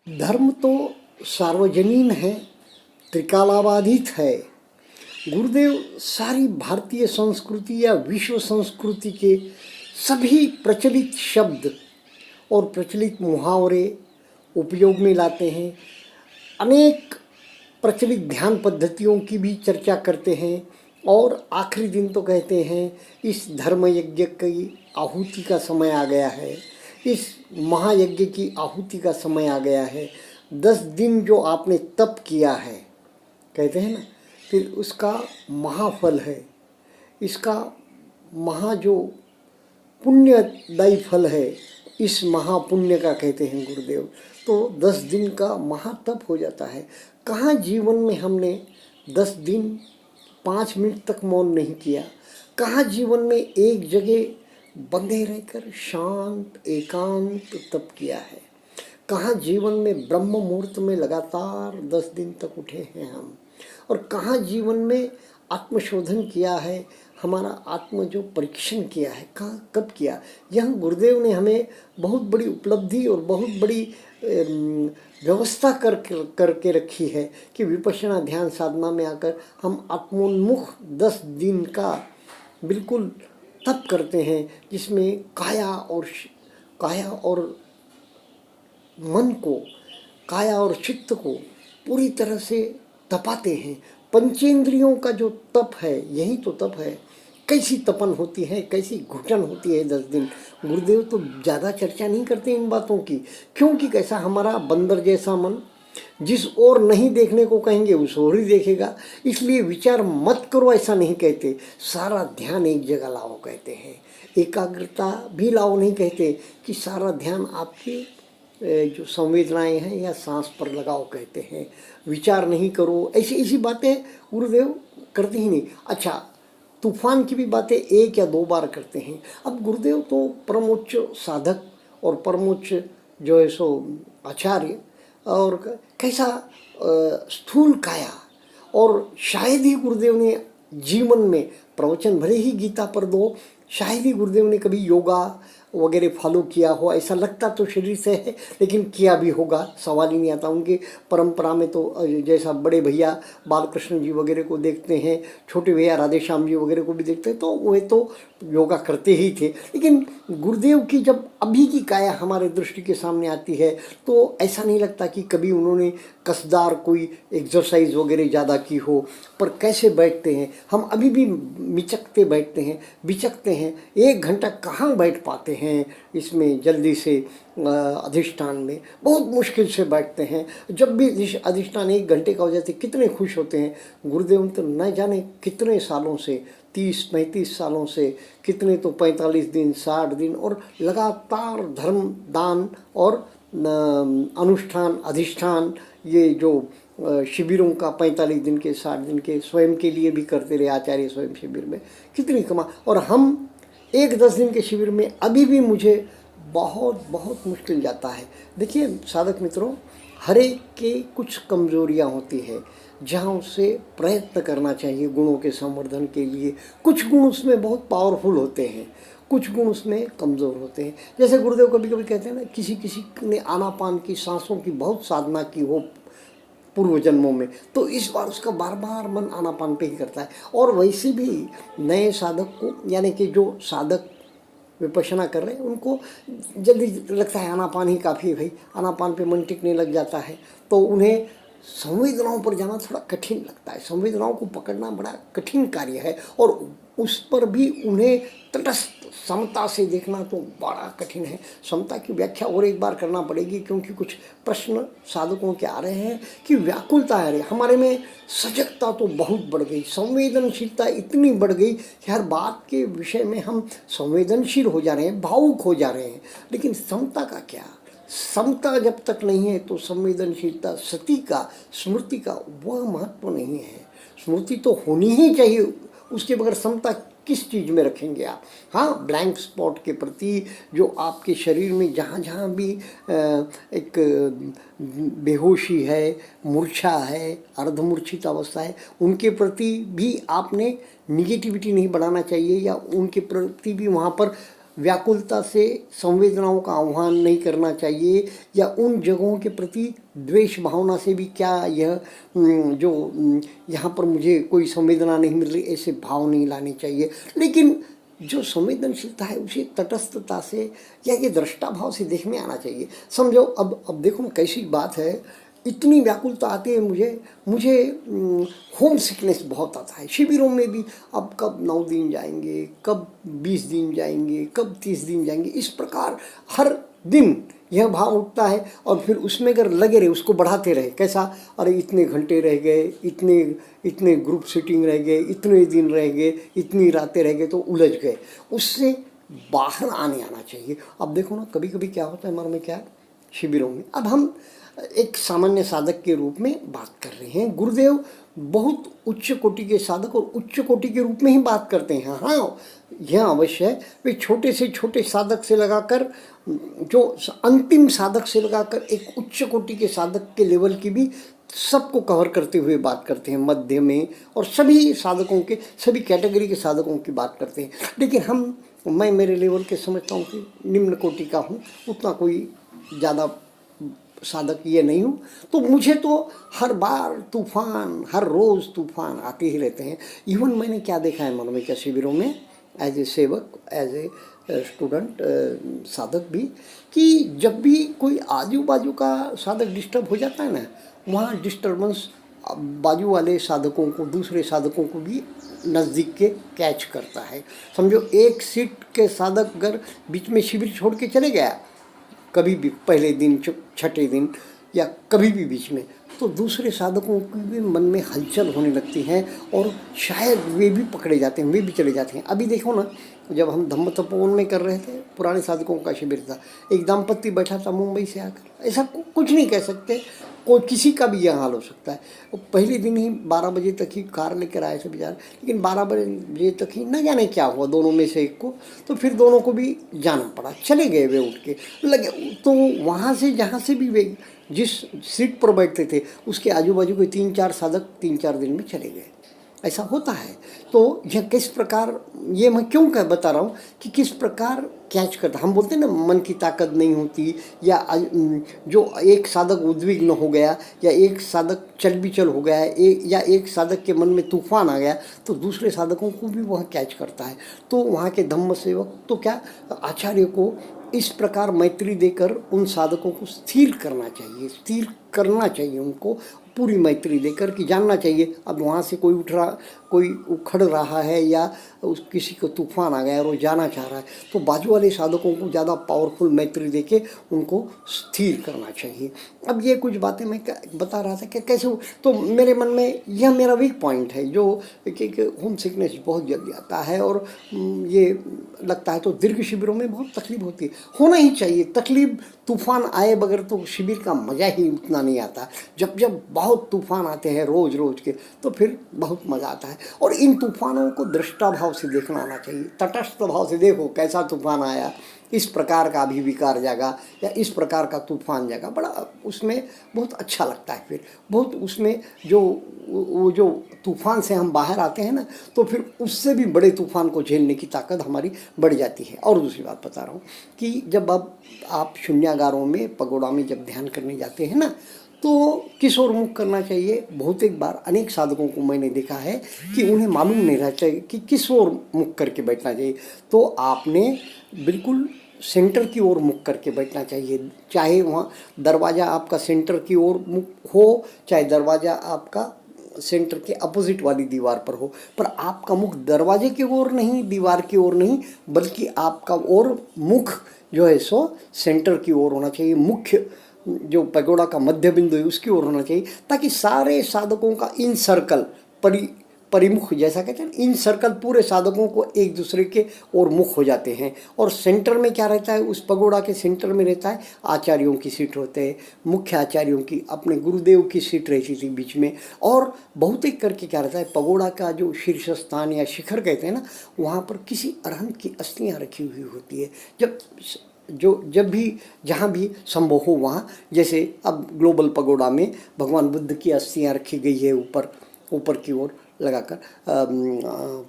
धर्म तो सार्वजनीन है, त्रिकालाबाधित है। गुरुदेव सारी भारतीय संस्कृति या विश्व संस्कृति के सभी प्रचलित शब्द और प्रचलित मुहावरे उपयोग में लाते हैं। अनेक प्रचलित ध्यान पद्धतियों की भी चर्चा करते हैं और आखिरी दिन तो कहते हैं इस धर्म यज्ञ की आहुति का समय आ गया है, इस महायज्ञ की आहुति का समय आ गया है। 10 दिन जो आपने तप किया है, कहते हैं ना, फिर उसका महाफल है, इसका जो पुण्यदायी फल है, इस महापुण्य का कहते हैं गुरुदेव। तो 10 दिन का महातप हो जाता है। कहाँ जीवन में हमने 10 दिन 5 मिनट तक मौन नहीं किया? कहाँ जीवन में एक जगह बंधे रहकर शांत एकांत तप किया है? कहाँ जीवन में ब्रह्म मुहूर्त में लगातार 10 दिन तक उठे हैं हम? और कहाँ जीवन में आत्मशोधन किया है, हमारा आत्म जो परीक्षण किया है, कहाँ कब किया? यह गुरुदेव ने हमें बहुत बड़ी उपलब्धि और बहुत बड़ी व्यवस्था करके रखी है कि विपश्यना ध्यान साधना में आकर हम आत्मोन्मुख 10 दिन का बिल्कुल तप करते हैं, जिसमें काया और मन को, काया और चित्त को पूरी तरह से तपाते हैं। पंचेंद्रियों का जो तप है, यही तो तप है। कैसी तपन होती है, कैसी घुटन होती है 10 दिन। गुरुदेव तो ज़्यादा चर्चा नहीं करते इन बातों की, क्योंकि कैसा हमारा बंदर जैसा मन जिस ओर नहीं देखने को कहेंगे उस ओर ही देखेगा। इसलिए विचार मत करो ऐसा नहीं कहते, सारा ध्यान एक जगह लाओ कहते हैं। एकाग्रता भी लाओ नहीं कहते कि सारा ध्यान आपकी जो संवेदनाएं हैं या सांस पर लगाओ कहते हैं। विचार नहीं करो, ऐसी बातें गुरुदेव करते ही नहीं। अच्छा, तूफान की भी बातें 1 या 2 बार करते हैं। अब गुरुदेव तो परमोच्च साधक और परमोच्च जो है सो आचार्य, और कैसा स्थूल काया, और शायद ही गुरुदेव ने जीवन में प्रवचन भले ही गीता पर दो, शायद ही गुरुदेव ने कभी योगा वगैरह फॉलो किया हो, ऐसा लगता तो शरीर से है, लेकिन किया भी होगा, सवाल ही नहीं आता। उनके परंपरा में तो जैसा बड़े भैया बालकृष्ण जी वगैरह को देखते हैं, छोटे भैया राधेश्याम जी वगैरह को भी देखते हैं, तो वे तो योगा करते ही थे। लेकिन गुरुदेव की जब अभी की काया हमारे दृष्टि के सामने आती है तो ऐसा नहीं लगता कि कभी उन्होंने कसदार कोई एक्सरसाइज वगैरह ज़्यादा की हो। पर कैसे बैठते हैं हम, अभी भी मिचकते बैठते हैं, बिचकते हैं। 1 घंटा कहाँ बैठ पाते हैं इसमें जल्दी से अधिष्ठान में, बहुत मुश्किल से बैठते हैं। जब भी अधिष्ठान 1 घंटे का हो जाते कितने खुश होते हैं। गुरुदेव तो न जाने कितने सालों से, 30-35 सालों से, कितने तो 45 दिन 60 दिन, और लगातार धर्म दान और अनुष्ठान अधिष्ठान, ये जो शिविरों का 45 दिन के 60 दिन के स्वयं के लिए भी करते रहे आचार्य स्वयं शिविर में, कितनी कमा। और हम 10 दिन के शिविर में अभी भी मुझे बहुत मुश्किल जाता है। देखिए साधक मित्रों, हर एक के कुछ कमजोरियां होती है जहाँ उसे प्रयत्न करना चाहिए गुणों के संवर्धन के लिए। कुछ गुण उसमें बहुत पावरफुल होते हैं, कुछ गुण उसमें कमज़ोर होते हैं। जैसे गुरुदेव कभी कभी कहते हैं ना, किसी ने आनापान की, सांसों की बहुत साधना की हो पूर्व जन्मों में, तो इस बार उसका बार बार मन आनापान पे ही करता है। और वैसे भी नए साधक को, यानी कि जो साधक विपश्यना कर रहे हैं, उनको जल्दी लगता है आनापान ही काफ़ी है भाई, आनापान पे मन टिकने लग जाता है, तो उन्हें संवेदनाओं पर जाना थोड़ा कठिन लगता है। संवेदनाओं को पकड़ना बड़ा कठिन कार्य है, और उस पर भी उन्हें तटस्थ समता से देखना तो बड़ा कठिन है। समता की व्याख्या और एक बार करना पड़ेगी, क्योंकि कुछ प्रश्न साधकों के आ रहे हैं कि व्याकुलता है, हमारे में सजगता तो बहुत बढ़ गई, संवेदनशीलता इतनी बढ़ गई कि हर बात के विषय में हम संवेदनशील हो जा रहे हैं, भावुक हो जा रहे हैं। लेकिन समता का क्या? समता जब तक नहीं है तो संवेदनशीलता, सती का, स्मृति का वह महत्व नहीं है। स्मृति तो होनी ही चाहिए, उसके बगैर समता किस चीज़ में रखेंगे आप? हाँ, ब्लैंक स्पॉट के प्रति, जो आपके शरीर में जहाँ जहाँ भी एक बेहोशी है, मूर्छा है, अर्धमूर्छित अवस्था है, उनके प्रति भी आपने निगेटिविटी नहीं बढ़ाना चाहिए, या उनके प्रति भी वहाँ पर व्याकुलता से संवेदनाओं का आह्वान नहीं करना चाहिए, या उन जगहों के प्रति द्वेष भावना से भी क्या यह यहाँ पर मुझे कोई संवेदना नहीं मिल रही, ऐसे भाव नहीं लाने चाहिए। लेकिन जो संवेदनशीलता है उसे तटस्थता से या ये दृष्टा भाव से देखने आना चाहिए। समझो अब देखो ना कैसी बात है, इतनी व्याकुलता आती है मुझे होम सिकनेस बहुत आता है शिविरों में भी। अब कब 9 दिन जाएंगे, कब 20 दिन जाएंगे, कब 30 दिन जाएंगे, इस प्रकार हर दिन यह भाव उठता है। और फिर उसमें अगर लगे रहे, उसको बढ़ाते रहे, कैसा, अरे इतने घंटे रह गए, इतने ग्रुप सीटिंग रह गए, इतने दिन रह गए, इतनी रातें रह गए, तो उलझ गए। उससे बाहर आना चाहिए। अब देखो ना कभी कभी क्या होता है हमारे में, क्या शिविरों में, अब हम एक सामान्य साधक के रूप में बात कर रहे हैं, गुरुदेव बहुत उच्च कोटि के साधक और उच्च कोटि के रूप में ही बात करते हैं। हाँ, यह अवश्य है, वे छोटे से छोटे साधक से लगाकर जो अंतिम साधक से लगाकर एक उच्च कोटि के साधक के लेवल की भी सबको कवर करते हुए बात करते हैं, मध्य में, और सभी साधकों के, सभी कैटेगरी के साधकों की बात करते हैं। लेकिन मैं मेरे लेवल के समझता हूँ कि निम्न कोटि का हूँ, उतना कोई ज़्यादा साधक ये नहीं हूँ। तो मुझे तो हर बार तूफान, हर रोज़ तूफान आते ही रहते हैं। इवन मैंने क्या देखा है मनोमिका शिविरों में, एज ए सेवक, एज ए स्टूडेंट, साधक भी, कि जब भी कोई आजू बाजू का साधक डिस्टर्ब हो जाता है ना, वहाँ डिस्टर्बेंस बाजू वाले साधकों को, दूसरे साधकों को भी नज़दीक के कैच करता है। समझो एक सीट के साधक अगर बीच में शिविर छोड़ के चले गया, कभी भी पहले दिन, छठे दिन, या कभी भी बीच में, तो दूसरे साधकों की भी मन में हलचल होने लगती है और शायद वे भी पकड़े जाते हैं, वे भी चले जाते हैं। अभी देखो ना, जब हम धम्म तपोवन में कर रहे थे, पुराने साधकों का शिविर था, एक दाम्पत्य बैठा था मुंबई से आकर, ऐसा कुछ नहीं कह सकते, कोई किसी का भी यह हाल हो सकता है। वो पहले दिन ही 12 बजे तक ही कार लेकर आए थे बेचारे, लेकिन 12 बजे तक ही न जाने क्या हुआ दोनों में से एक को, तो फिर दोनों को भी जाना पड़ा, चले गए वे उठ के लगे। तो वहाँ से जहाँ से भी वे जिस सीट पर बैठते थे उसके आजू बाजू के 3-4 साधक 3-4 दिन में चले गए, ऐसा होता है। तो यह किस प्रकार, ये मैं क्यों बता रहा हूँ कि किस प्रकार कैच करता। हम बोलते हैं ना मन की ताकत नहीं होती, या जो एक साधक उद्विग्न हो गया, या एक साधक चल बिचल हो गया, या एक साधक के मन में तूफान आ गया, तो दूसरे साधकों को भी वह कैच करता है। तो वहाँ के धम्म सेवक तो क्या, आचार्य को इस प्रकार मैत्री देकर उन साधकों को स्थिर करना चाहिए उनको पूरी मैत्री देकर, कि जानना चाहिए अब वहाँ से कोई उखड़ रहा है, या किसी को तूफान आ गया और वो जाना चाह रहा है, तो बाजू वाले साधकों को ज़्यादा पावरफुल मैत्री देके उनको स्थिर करना चाहिए। अब ये कुछ बातें मैं बता रहा था कि कैसे, तो मेरे मन में यह मेरा वीक पॉइंट है, जो कि होम सिकनेस बहुत जल्दी आता है, और ये लगता है तो दीर्घ शिविरों में बहुत तकलीफ होती है, होना ही चाहिए तकलीफ। तूफान आए बगैर तो शिविर का मज़ा ही उतना नहीं आता। जब बहुत तूफान आते हैं रोज़ रोज़ के, तो फिर बहुत मज़ा आता है। और इन तूफानों को दृष्टा भाव से देखना आना चाहिए, तटस्थ भाव से देखो कैसा तूफान आया, इस प्रकार का भी विकार जागा, या इस प्रकार का तूफान जागा, बड़ा उसमें बहुत अच्छा लगता है। फिर बहुत उसमें जो तूफान से हम बाहर आते हैं ना, तो फिर उससे भी बड़े तूफान को झेलने की ताकत हमारी बढ़ जाती है। और दूसरी बात बता रहा हूँ कि जब अब आप शून्यागारों में, पगोड़ा में जब ध्यान करने जाते हैं ना, तो किस ओर मुख करना चाहिए। बहुत एक बार अनेक साधकों को मैंने देखा है कि उन्हें मालूम नहीं रहता कि किस ओर मुख करके बैठना चाहिए। तो आपने बिल्कुल सेंटर की ओर मुख करके बैठना चाहिए, चाहे वहाँ दरवाज़ा आपका सेंटर की ओर मुख हो, चाहे दरवाज़ा आपका सेंटर के अपोजिट वाली दीवार पर हो, पर आपका मुख दरवाजे की ओर नहीं, दीवार की ओर नहीं, बल्कि आपका और मुख जो है सो सेंटर की ओर होना चाहिए। मुख्य जो पगोड़ा का मध्य बिंदु है उसकी ओर होना चाहिए, ताकि सारे साधकों का इन सर्कल परिमुख जैसा कहते हैं, इन सर्कल पूरे साधकों को एक दूसरे के ओर मुख हो जाते हैं। और सेंटर में क्या रहता है, उस पगोड़ा के सेंटर में रहता है आचार्यों की सीट होते हैं, मुख्य आचार्यों की, अपने गुरुदेव की सीट रहती थी बीच में। और बहुत एक करके क्या रहता है, पगोड़ा का जो शीर्ष स्थान या शिखर कहते हैं ना, वहाँ पर किसी अरहंत की अस्थियाँ रखी हुई होती है। जब भी जहाँ भी संभव हो वहाँ, जैसे अब ग्लोबल पगोड़ा में भगवान बुद्ध की अस्थियाँ रखी गई है ऊपर की ओर लगाकर,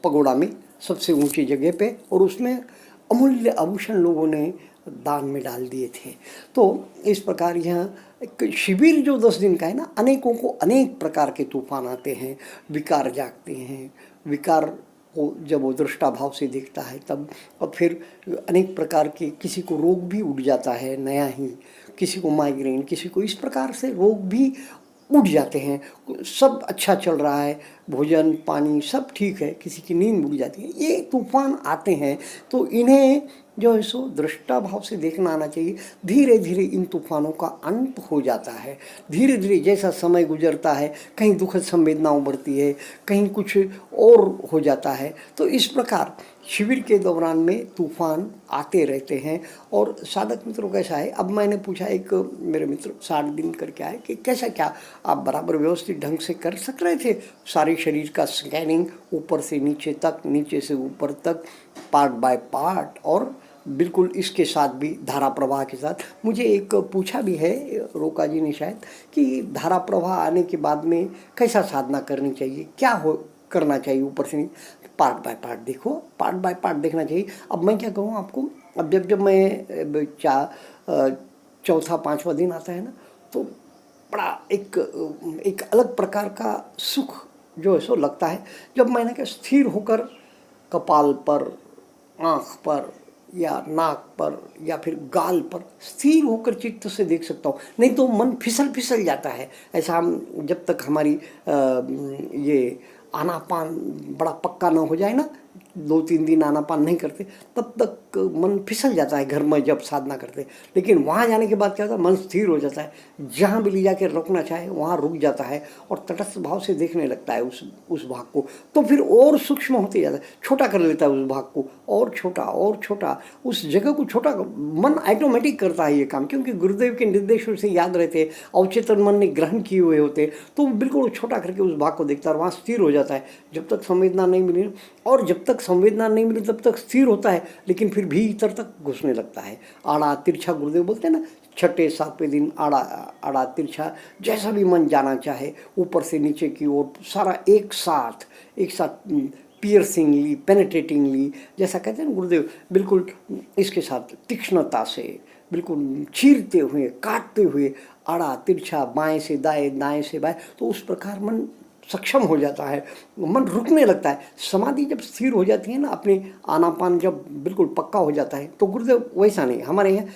पगोड़ा में सबसे ऊंची जगह पे, और उसमें अमूल्य आभूषण लोगों ने दान में डाल दिए थे। तो इस प्रकार यहाँ एक शिविर जो 10 दिन का है ना, अनेकों को अनेक प्रकार के तूफान आते हैं, विकार जागते हैं, विकार को जब वो दृष्टा भाव से देखता है तब, और फिर अनेक प्रकार के, किसी को रोग भी उठ जाता है नया ही, किसी को माइग्रेन, किसी को इस प्रकार से रोग भी उठ जाते हैं। सब अच्छा चल रहा है, भोजन पानी सब ठीक है, किसी की नींद उड़ जाती है। ये तूफान आते हैं तो इन्हें जो है सो दृष्टा भाव से देखना आना चाहिए। धीरे धीरे इन तूफानों का अंत हो जाता है। धीरे धीरे जैसा समय गुजरता है, कहीं दुखद संवेदना उभरती है, कहीं कुछ और हो जाता है। तो इस प्रकार शिविर के दौरान में तूफान आते रहते हैं। और साधक मित्रों कैसा है, अब मैंने पूछा, एक मेरे मित्र 60 दिन करके आए कि कैसा, क्या आप बराबर व्यवस्थित ढंग से कर सक रहे थे सारे शरीर का स्कैनिंग, ऊपर से नीचे तक, नीचे से ऊपर तक, पार्ट बाय पार्ट, और बिल्कुल इसके साथ भी धारा प्रवाह के साथ। मुझे एक पूछा भी है रोका जी ने शायद, कि धारा प्रवाह आने के बाद में कैसा साधना करनी चाहिए, क्या हो करना चाहिए ऊपर से। पार्ट बाय पार्ट देखो, पार्ट बाय पार्ट देखना चाहिए। अब मैं क्या कहूँ आपको, अब जब मैं चौथा पांचवा दिन आता है ना, तो बड़ा एक अलग प्रकार का सुख जो है सो लगता है, जब मैंने क्या स्थिर होकर कपाल पर, आँख पर, या नाक पर, या फिर गाल पर स्थिर होकर चित्त से देख सकता हूँ। नहीं तो मन फिसल जाता है। ऐसा हम जब तक हमारी ये आनापान बड़ा पक्का ना हो जाए ना, 2-3 दिन आनापान नहीं करते, तब तक मन फिसल जाता है घर में जब साधना करते। लेकिन वहाँ जाने के बाद क्या होता है, मन स्थिर हो जाता है, जहाँ भी ले जाके रुकना चाहे वहाँ रुक जाता है, और तटस्थ भाव से देखने लगता है उस भाग को। तो फिर और सूक्ष्म होते जाता है, छोटा कर लेता है उस भाग को, और छोटा और छोटा, उस जगह को छोटा। मन ऑटोमेटिक करता है ये काम, क्योंकि गुरुदेव के निर्देशों से याद रहते, अवचेतन मन ने ग्रहण किए हुए होते, तो बिल्कुल छोटा करके उस भाग को देखता है और वहाँ स्थिर हो जाता है। जब तक संवेदना नहीं मिली, और जब तक संवेदना नहीं मिली तब तक स्थिर होता है, लेकिन फिर भीतर तक घुसने लगता है। आड़ा तिरछा, गुरुदेव बोलते हैं ना, 6-7वें दिन आड़ा आड़ा तिरछा, जैसा भी मन जाना चाहे, ऊपर से नीचे की ओर, सारा एक साथ पियर्सिंगली, पेनेट्रेटिंगली, जैसा कहते हैं ना गुरुदेव, बिल्कुल इसके साथ तीक्ष्णता से, बिल्कुल चीरते हुए, काटते हुए, आड़ा तिरछा, बाएं से दाएं, दाएं से बाएं, तो उस प्रकार मन सक्षम हो जाता है, मन रुकने लगता है। समाधि जब स्थिर हो जाती है ना, अपने आनापान जब बिल्कुल पक्का हो जाता है, तो गुरुदेव वैसा नहीं, हमारे यहाँ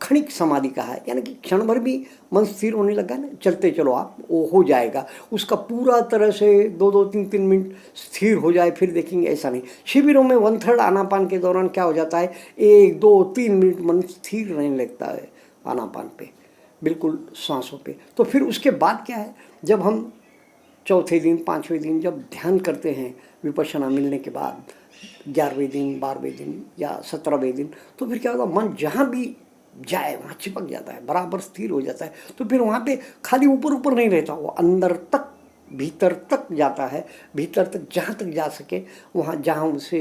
क्षणिक समाधि का है, यानी कि क्षण भर भी मन स्थिर होने लगा ना, चलते चलो आप, वो हो जाएगा। उसका पूरा तरह से 2-2, 3-3 मिनट स्थिर हो जाए फिर देखेंगे, ऐसा नहीं। शिविरों में 1/3 आनापान के दौरान क्या हो जाता है, 1-2-3 मिनट मन स्थिर रहने लगता है आनापान पे, बिल्कुल सांसों पे। तो फिर उसके बाद क्या है, जब हम चौथे दिन, 5वें दिन जब ध्यान करते हैं विपश्यना मिलने के बाद, 11वें दिन, 12वें दिन या 17वें दिन, तो फिर क्या होगा, मन जहाँ भी जाए वहाँ चिपक जाता है, बराबर स्थिर हो जाता है। तो फिर वहाँ पे खाली ऊपर ऊपर नहीं रहता, वो अंदर तक, भीतर तक जाता है, भीतर तक जहाँ तक जा सके, वहाँ जहाँ उसे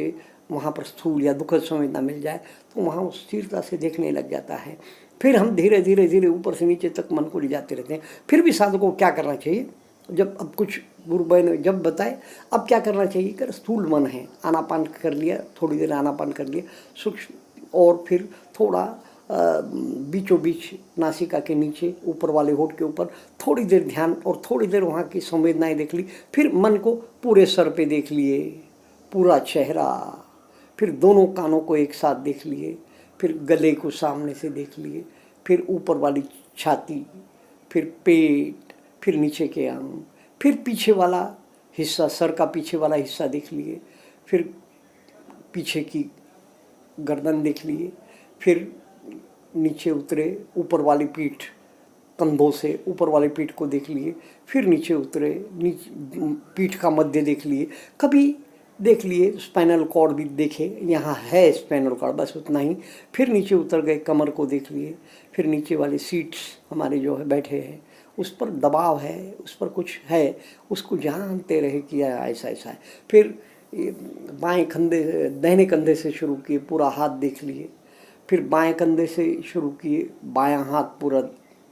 वहाँ पर स्थूल या दुखद संवेदना मिल जाए, तो वहाँ वो स्थिरता से देखने लग जाता है। फिर हम धीरे धीरे धीरे ऊपर से नीचे तक मन को ले जाते रहते हैं। फिर भी साधकों को क्या करना चाहिए, जब अब कुछ गुरुभाई ने जब बताए, अब क्या करना चाहिए, कर स्थूल मन है, आनापान कर लिया, थोड़ी देर आनापान कर लिया सूक्ष्म, और फिर थोड़ा बीचों बीच नासिका के नीचे, ऊपर वाले होठ के ऊपर थोड़ी देर ध्यान, और थोड़ी देर वहाँ की संवेदनाएं देख ली। फिर मन को पूरे सर पे देख लिए, पूरा चेहरा, फिर दोनों कानों को एक साथ देख लिए, फिर गले को सामने से देख लिए, फिर ऊपर वाली छाती, फिर पेट, फिर नीचे के अंग, फिर पीछे वाला हिस्सा, सर का पीछे वाला हिस्सा देख लिए, फिर पीछे की गर्दन देख लिए, फिर नीचे उतरे, ऊपर वाली पीठ, कंधों से ऊपर वाली पीठ को देख लिए, फिर नीचे उतरे, नीचे पीठ का मध्य देख लिए, कभी देख लिए स्पाइनल कॉर्ड भी देखे, यहाँ है स्पाइनल कॉर्ड, बस उतना ही। फिर नीचे उतर गए, कमर को देख लिए, फिर नीचे वाले सीट्स हमारे जो है बैठे हैं, उस पर दबाव है, उस पर कुछ है, उसको जानते रहे किया ऐसा ऐसा है। फिर बाएं कंधे, दाहिने कंधे से शुरू किए, पूरा हाथ देख लिए, फिर बाएं कंधे से शुरू किए, बायां हाथ पूरा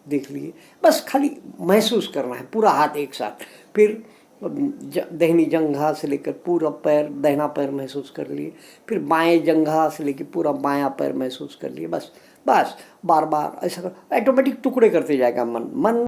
देख लिए, बस खाली महसूस करना है पूरा हाथ एक साथ। फिर दाहिनी जंघा से लेकर पूरा पैर, दाहिना पैर महसूस कर लिए, फिर बाएं जंघा से लेकर पूरा बायां पैर महसूस कर लिए। बस बार बार ऐसा ऑटोमेटिक टुकड़े करते जाएगा मन।